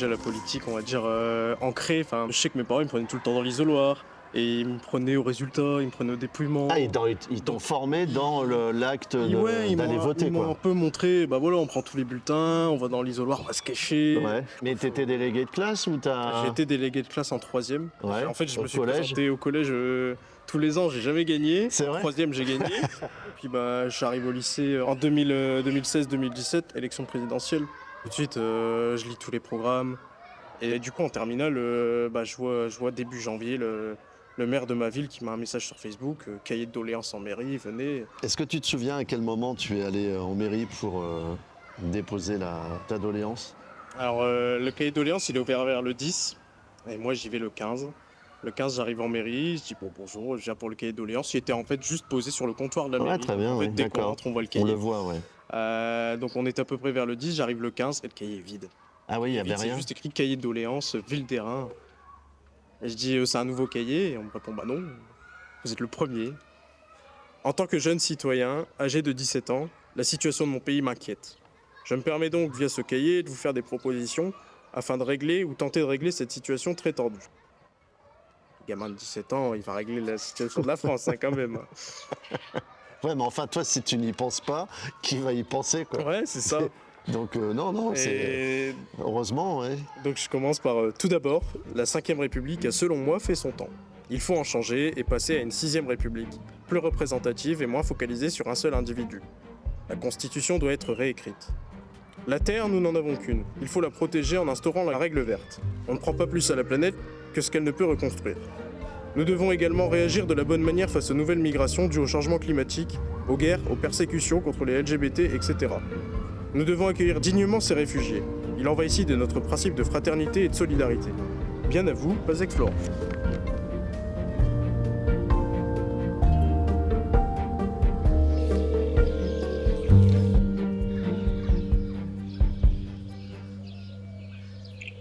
déjà la politique, on va dire, ancrée. Enfin, je sais que mes parents, ils me prenaient tout le temps dans l'isoloir. Et ils me prenaient au résultat, ils me prenaient au dépouillement. Ah, ils t'ont formé dans l'acte Ouais, d'aller voter, ils m'ont un quoi. peu montré, bah voilà, on prend tous les bulletins, on va dans l'isoloir, on va se cacher. Ouais. Mais t'étais délégué de classe ou J'ai été délégué de classe en 3e. Ouais. En fait, je Au me suis collège. présenté au collège tous les ans, j'ai jamais gagné. C'est vrai? 3e, j'ai gagné. Et puis bah, j'arrive au lycée en 2016-2017, élection présidentielle. Tout de suite, je lis tous les programmes. Et du coup, en terminale, bah, je vois début janvier le maire de ma ville qui m'a un message sur Facebook, cahier de doléances en mairie, venez. Est-ce que tu te souviens à quel moment tu es allé en mairie pour déposer ta doléance? Alors, le cahier de doléances, il est ouvert vers le 10, et moi j'y vais le 15. Le 15, j'arrive en mairie, je dis bon, bonjour, je viens pour le cahier de doléances. Il était en fait juste posé sur le comptoir de la mairie. Ouais, très bien, En fait, ouais, dès qu'on d'accord. rentre, on voit le On cahier. le voit, ouais. Donc on est à peu près vers le 10, j'arrive le 15 et le cahier est vide. Ah oui, il n'y avait C'est rien. juste écrit cahier de doléances, ville d'Airain. Et je dis c'est un nouveau cahier, et on me répond bah non, vous êtes le premier. En tant que jeune citoyen, âgé de 17 ans, la situation de mon pays m'inquiète. Je me permets donc, via ce cahier, de vous faire des propositions afin de régler ou tenter de régler cette situation très tordue. Le gamin de 17 ans, il va régler la situation de la France, hein, quand même. Ouais, mais enfin, toi, si tu n'y penses pas, qui va y penser, quoi? Ouais, c'est ça. Donc, non, c'est... Et Heureusement, ouais. donc je commence par, tout d'abord, la 5ème République a selon moi fait son temps. Il faut en changer et passer à une 6ème République, plus représentative et moins focalisée sur un seul individu. La Constitution doit être réécrite. La Terre, nous n'en avons qu'une. Il faut la protéger en instaurant la règle verte. On ne prend pas plus à la planète que ce qu'elle ne peut reconstruire. Nous devons également réagir de la bonne manière face aux nouvelles migrations dues au changement climatique, aux guerres, aux persécutions contre les LGBT, etc. Nous devons accueillir dignement ces réfugiés. Il en va ici de notre principe de fraternité et de solidarité. Bien à vous, Pazek Florent.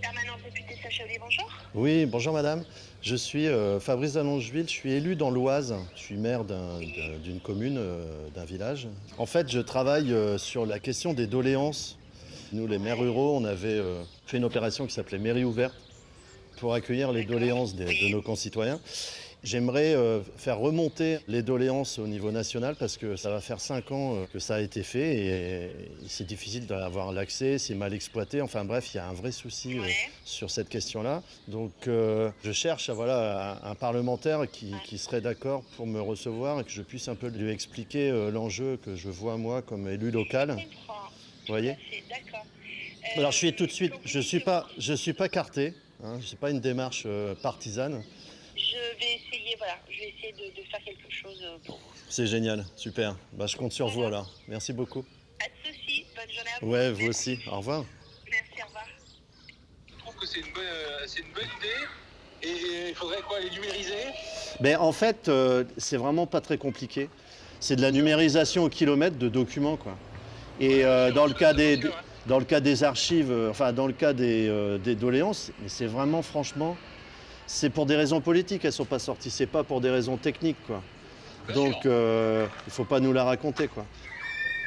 Permanence députée Sacha-Ollier, bonjour. Oui, bonjour madame. Je suis Fabrice Dallongeville, je suis élu dans l'Oise. Je suis maire d'une commune, d'un village. En fait, je travaille sur la question des doléances. Nous, les maires ruraux, on avait fait une opération qui s'appelait Mairie ouverte pour accueillir les doléances de nos concitoyens. J'aimerais faire remonter les doléances au niveau national parce que ça va faire 5 ans que ça a été fait et c'est difficile d'avoir l'accès, c'est mal exploité. Enfin bref, il y a un vrai souci sur cette question-là. Donc je cherche un parlementaire qui serait d'accord pour me recevoir et que je puisse un peu lui expliquer l'enjeu que je vois moi comme élu local. Vous voyez ? D'accord. Alors je suis tout de suite, je suis pas carté, hein, c'est pas une démarche partisane. Je vais essayer de faire quelque chose pour vous. C'est génial, super. Bah, je compte sur vous alors. Merci beaucoup. Pas de soucis, bonne journée à vous. Ouais, vous aussi. Au revoir. Merci, au revoir. Je trouve que c'est une bonne idée. Et il faudrait quoi, les numériser? Ben, en fait, c'est vraiment pas très compliqué. C'est de la numérisation au kilomètre de documents, quoi. Et dans le cas des archives, dans le cas des doléances, mais c'est vraiment, franchement, c'est pour des raisons politiques, elles sont pas sorties, c'est pas pour des raisons techniques, quoi. Donc, il faut pas nous la raconter, quoi.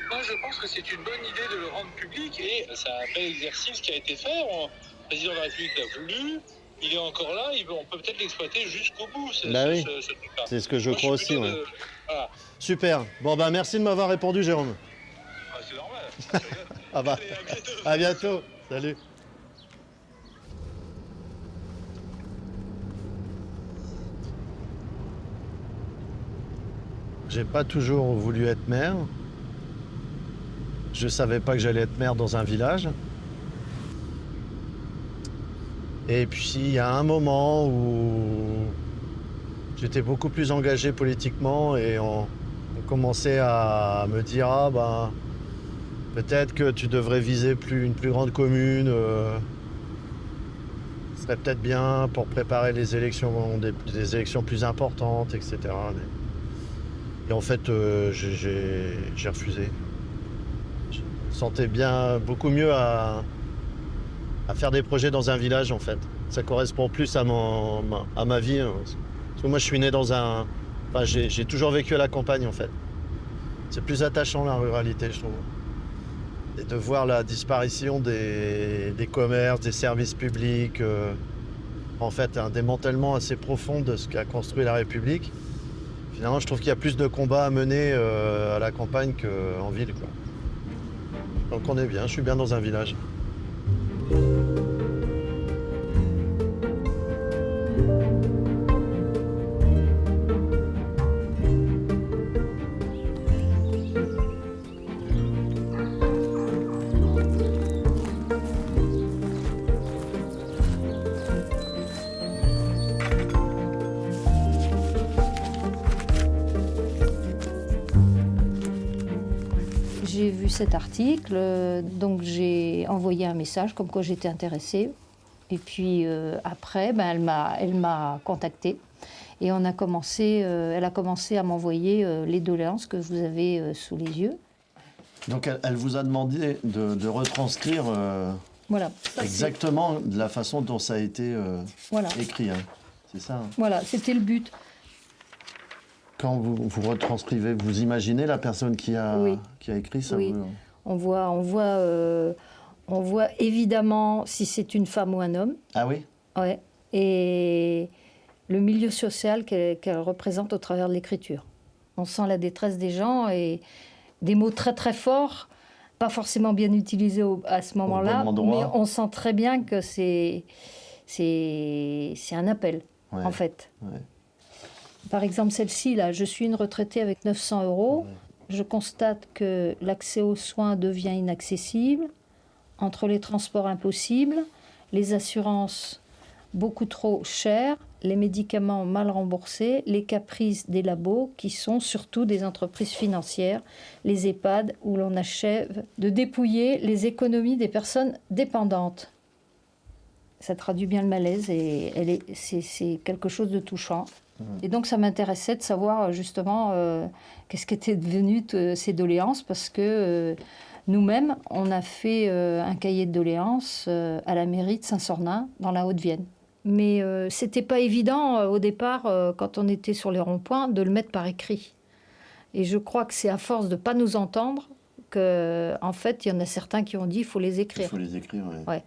Moi, je pense que c'est une bonne idée de le rendre public et c'est un bel exercice qui a été fait. Le président de la République l'a voulu, il est encore là, on peut peut-être l'exploiter jusqu'au bout, ce truc-là. C'est ce que je Moi, crois suis aussi, plutôt ouais. Voilà. Super. Bon, bah, merci de m'avoir répondu, Jérôme. Ah, c'est normal. Ah bah, Allez, à bientôt. à bientôt. Salut. J'ai pas toujours voulu être maire. Je savais pas que j'allais être maire dans un village. Et puis il y a un moment où j'étais beaucoup plus engagé politiquement et on commençait à me dire peut-être que tu devrais viser une plus grande commune. Ce serait peut-être bien pour préparer les élections, des élections plus importantes, etc. Et en fait, j'ai refusé. Je me sentais bien, beaucoup mieux à faire des projets dans un village, en fait. Ça correspond plus à ma vie. Hein. Parce que moi, je suis né j'ai toujours vécu à la campagne, en fait. C'est plus attachant, la ruralité, je trouve. Et de voir la disparition des commerces, des services publics, en fait un démantèlement assez profond de ce qu'a construit la République. Finalement, je trouve qu'il y a plus de combats à mener à la campagne qu'en ville, quoi. Donc on est bien, je suis bien dans un village. J'ai vu cet article, donc j'ai envoyé un message comme quoi j'étais intéressée. Et puis après, elle m'a contactée et elle a commencé à m'envoyer les doléances que vous avez sous les yeux. Donc elle vous a demandé de retranscrire Voilà. exactement de la façon dont ça a été écrit, hein. C'est ça, hein. Voilà, c'était le but. Quand vous retranscrivez, vous imaginez la personne qui a écrit ça? Oui. On voit évidemment si c'est une femme ou un homme. Ah oui? Ouais. Et le milieu social qu'elle représente au travers de l'écriture. On sent la détresse des gens et des mots très très forts, pas forcément bien utilisés à ce moment-là, mais on sent très bien que c'est un appel, en fait. Ouais. Par exemple, celle-ci, là, je suis une retraitée avec 900 €. Je constate que l'accès aux soins devient inaccessible, entre les transports impossibles, les assurances beaucoup trop chères, les médicaments mal remboursés, les caprices des labos, qui sont surtout des entreprises financières, les EHPAD, où l'on achève de dépouiller les économies des personnes dépendantes. Ça traduit bien le malaise et c'est quelque chose de touchant. Et donc ça m'intéressait de savoir justement qu'est-ce qu'étaient devenues ces doléances, parce que nous-mêmes, on a fait un cahier de doléances à la mairie de Saint-Sornin, dans la Haute-Vienne. Mais c'était pas évident au départ, quand on était sur les ronds-points, de le mettre par écrit. Et je crois que c'est à force de pas nous entendre qu'en fait, il y en a certains qui ont dit qu'il faut les écrire. Il faut les écrire, oui. Ouais.